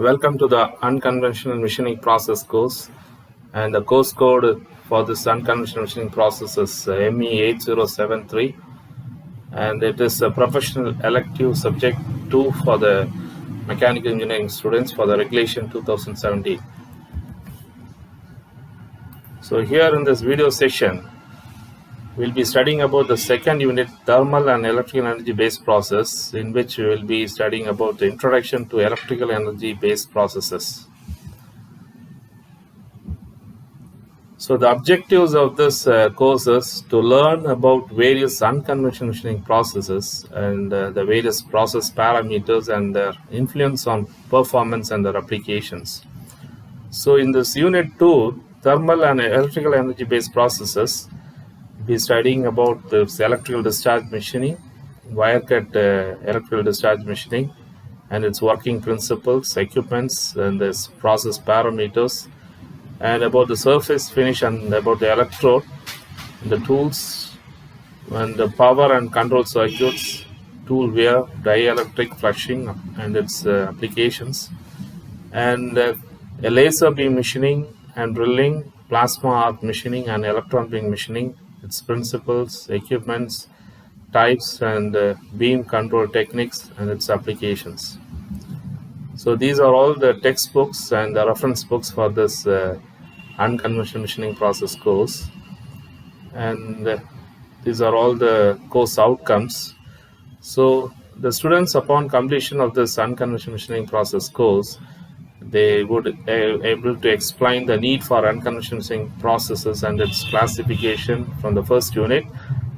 Welcome to the Unconventional Machining Process course, and the course code for this Unconventional Machining Process is ME8073, and it is a professional elective subject 2 for the mechanical engineering students for the regulation 2017. So here in this video session, we'll be studying about the second unit, thermal and electrical energy based process, in which we will be studying about the introduction to electrical energy based processes. So the objectives of this course is to learn about various unconventional machining processes and the various process parameters and their influence on performance and their applications. So in this unit 2, thermal and electrical energy based processes, we'll be studying about this electrical discharge machining, wire cut electrical discharge machining, and its working principles, equipments, and this process parameters, and about the surface finish and about the electrode, the tools, and the power and control circuits, tool wear, dielectric flushing and its applications, and a laser beam machining and drilling, plasma arc machining and electron beam machining, its principles, equipments, types, and beam control techniques and its applications. So these are all the textbooks and the reference books for this unconventional machining process course, and these are all the course outcomes. So the students, upon completion of this unconventional machining process course, they would be able to explain the need for unconventional machining processes and its classification from the first unit,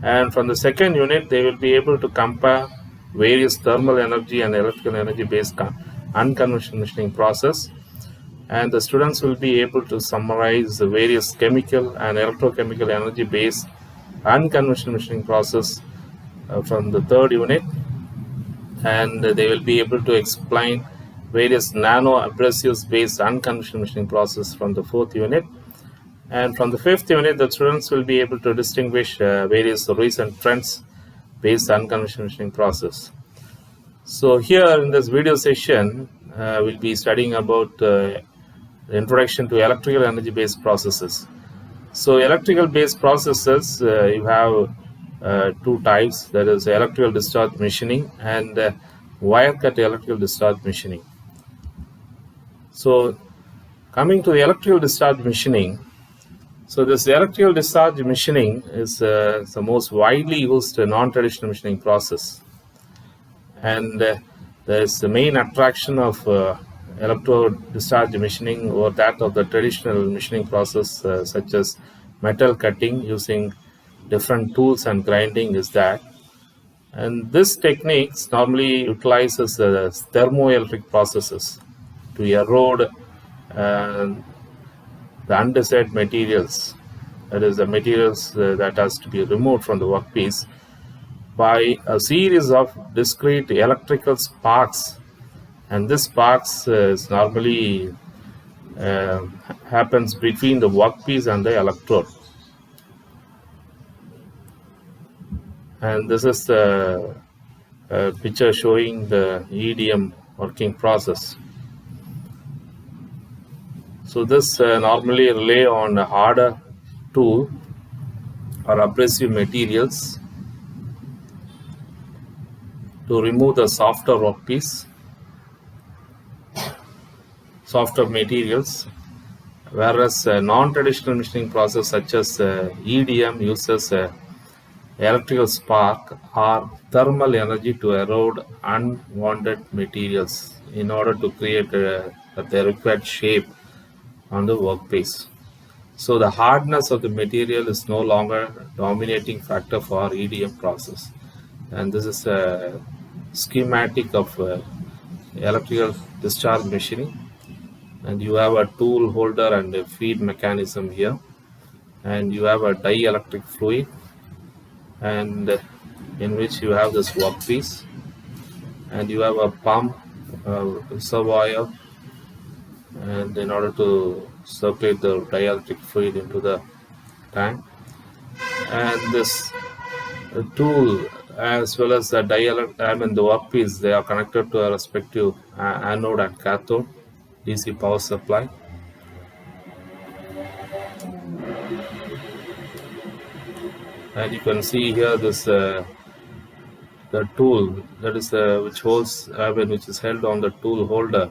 and from the second unit they will be able to compare various thermal energy and electrical energy based unconventional machining process, and the students will be able to summarize the various chemical and electrochemical energy based unconventional machining process from the third unit, and they will be able to explain various nano abrasives based unconventional machining process from the fourth unit, and from the fifth unit the students will be able to distinguish various recent trends based unconventional machining process. So here in this video session we'll be studying about introduction to electrical energy based processes. So electrical based processes, you have two types, that is electrical discharge machining and wire cut electrical discharge machining. So coming to the electrical discharge machining, so this electrical discharge machining is the most widely used non-traditional machining process, and there is the main attraction of electrode discharge machining over that of the traditional machining process, such as metal cutting using different tools and grinding, is that, and this techniques normally utilizes thermoelectric processes to erode the undesired materials, that is the materials that has to be removed from the workpiece by a series of discrete electrical sparks, and this sparks is normally happens between the workpiece and the electrode. And this is the picture showing the EDM working process. So this normally rely on a harder tool or abrasive materials to remove the softer workpiece, softer materials, whereas non-traditional machining process such as EDM uses electrical spark or thermal energy to erode unwanted materials in order to create the required shape on the workpiece. So the hardness of the material is no longer dominating factor for EDM process, and this is a schematic of electrical discharge machining. And you have a tool holder and a feed mechanism here, and you have a dielectric fluid, and in which you have this workpiece, and you have a pump, reservoir, and in order to circulate the dielectric fluid into the tank, and this tool as well as the the workpiece, they are connected to a respective anode and cathode, DC power supply. And you can see here this the tool that is which holds which is held on the tool holder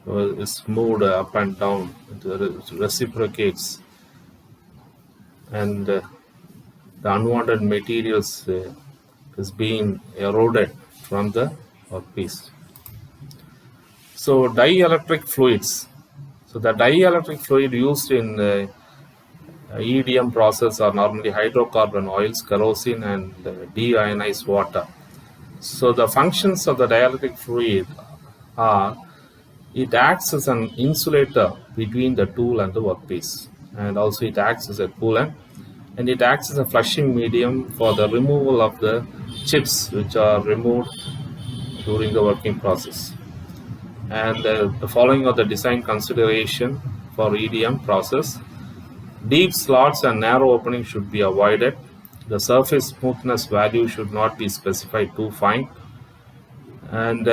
is moved up and down. It reciprocates, and the unwanted materials is being eroded from the workpiece. So dielectric fluids. So the dielectric fluid used in EDM process are normally hydrocarbon oils, kerosene, and deionized water. So the functions of the dielectric fluid are it acts as an insulator between the tool and the workpiece, and also it acts as a coolant, and it acts as a flushing medium for the removal of the chips which are removed during the working process. And the following are the design consideration for EDM process. Deep slots and narrow openings should be avoided. The surface smoothness value should not be specified too fine. And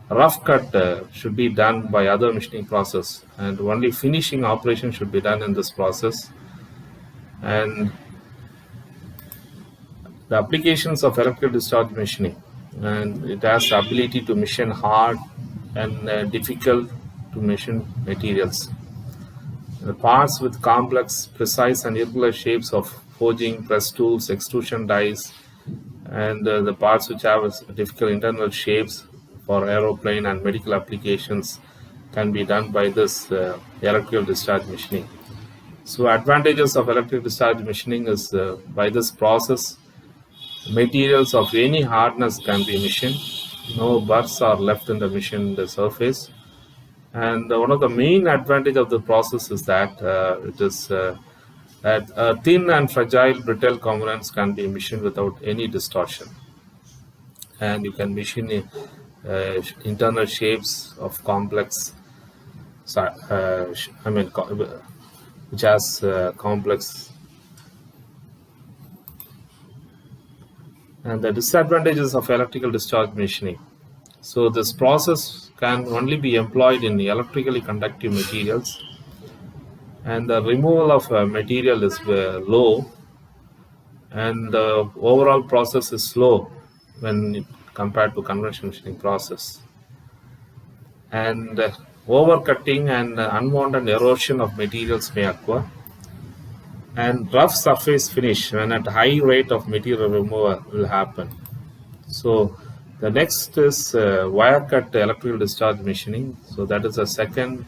rough cut should be done by other machining process, and only finishing operation should be done in this process. And the applications of electrical discharge machining, and it has the ability to machine hard and difficult to machine materials. The parts with complex, precise, and irregular shapes of forging, press tools, extrusion dies, and the parts which have difficult internal shapes for aeroplane and medical applications can be done by this electrical discharge machining. So advantages of electrical discharge machining is by this process, materials of any hardness can be machined. No burrs are left in the machine the surface. And one of the main advantage of the process is that it is that thin and fragile brittle components can be machined without any distortion. And you can machine internal shapes of complex, which has complex. And the disadvantages of electrical discharge machining. So this process can only be employed in electrically conductive materials, and the removal of material is low, and the overall process is slow when compared to conventional machining process. And overcutting and unwanted erosion of materials may occur, and rough surface finish when at high rate of material removal will happen. So the next is wire cut electrical discharge machining. So that is a second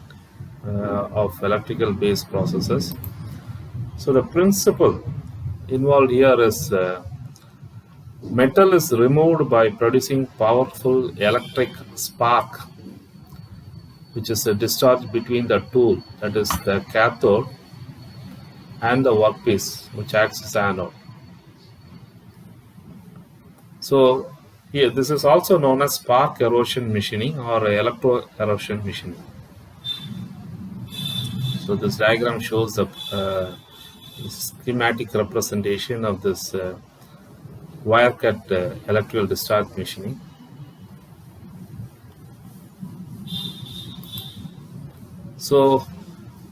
of electrical based processes. So the principle involved here is metal is removed by producing powerful electric spark, which is a discharge between the tool, that is the cathode, and the workpiece, which acts as anode. So here, this is also known as spark erosion machining or electro erosion machining. So this diagram shows the schematic representation of this wire cut electrical discharge machining. So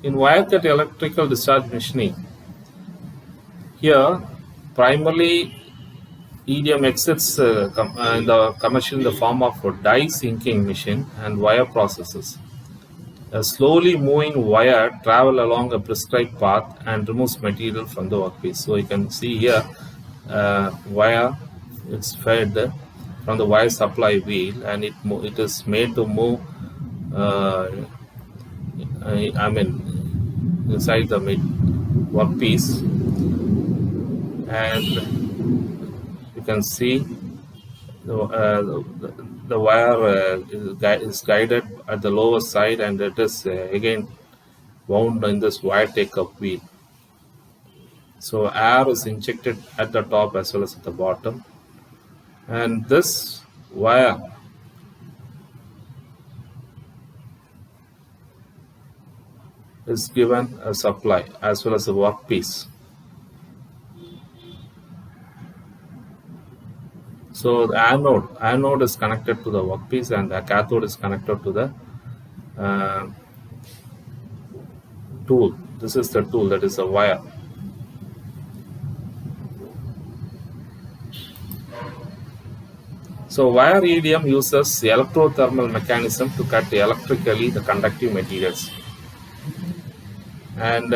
in wire cut electrical discharge machining, here primarily EDM exits in the commercial in the form of a die sinking machine and wire processes. A slowly moving wire travel along a prescribed path and removes material from the workpiece. So you can see here wire, it's fed from the wire supply wheel, and it is made to move inside the workpiece, and you can see the wire is guided at the lower side, and it is again wound in this wire take-up wheel. So air is injected at the top as well as at the bottom, and this wire is given a supply as well as a workpiece. So the anode is connected to the workpiece, and the cathode is connected to the uh, tool. This is the tool, that is a wire. So wire EDM uses electrothermal mechanism to cut electrically the conductive materials. And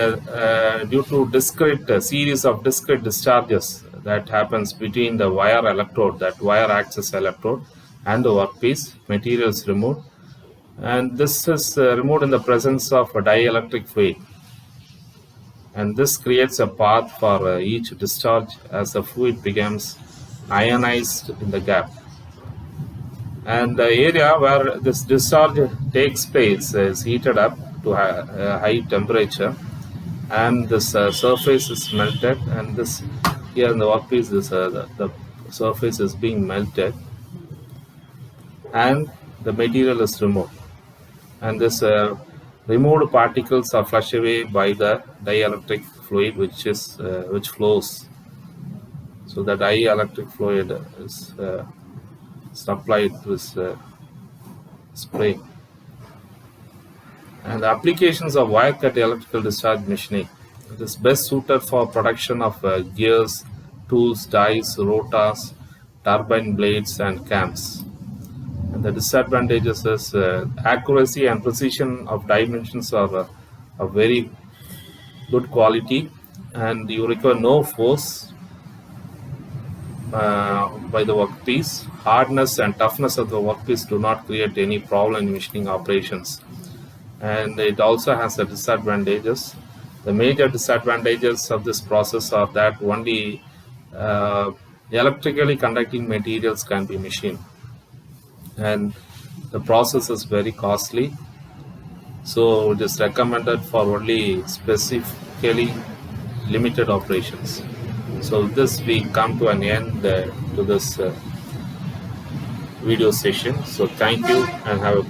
due to discrete series of discrete discharges that happens between the wire electrode, that wire access electrode, and the workpiece, material is removed. And this is removed in the presence of a dielectric fluid. And this creates a path for each discharge as the fluid becomes ionized in the gap. And the area where this discharge takes place is heated up to a high temperature, and this surface is melted, and this here in the workpiece, this the surface is being melted, and the material is removed, and this removed particles are flushed away by the dielectric fluid which flows. So the dielectric fluid is supplied with spray. And the applications of wire cut electrical discharge machining. It is best suited for production of gears, tools, dies, rotors, turbine blades, and cams. And the disadvantages is accuracy and precision of dimensions are of very good quality, and you require no force by the workpiece. Hardness and toughness of the workpiece do not create any problem in machining operations. And it also has the disadvantages. The major disadvantages of this process are that only electrically conducting materials can be machined, and the process is very costly. So it is recommended for only specifically limited operations. So with this, we come to an end to this video session. So thank you and have a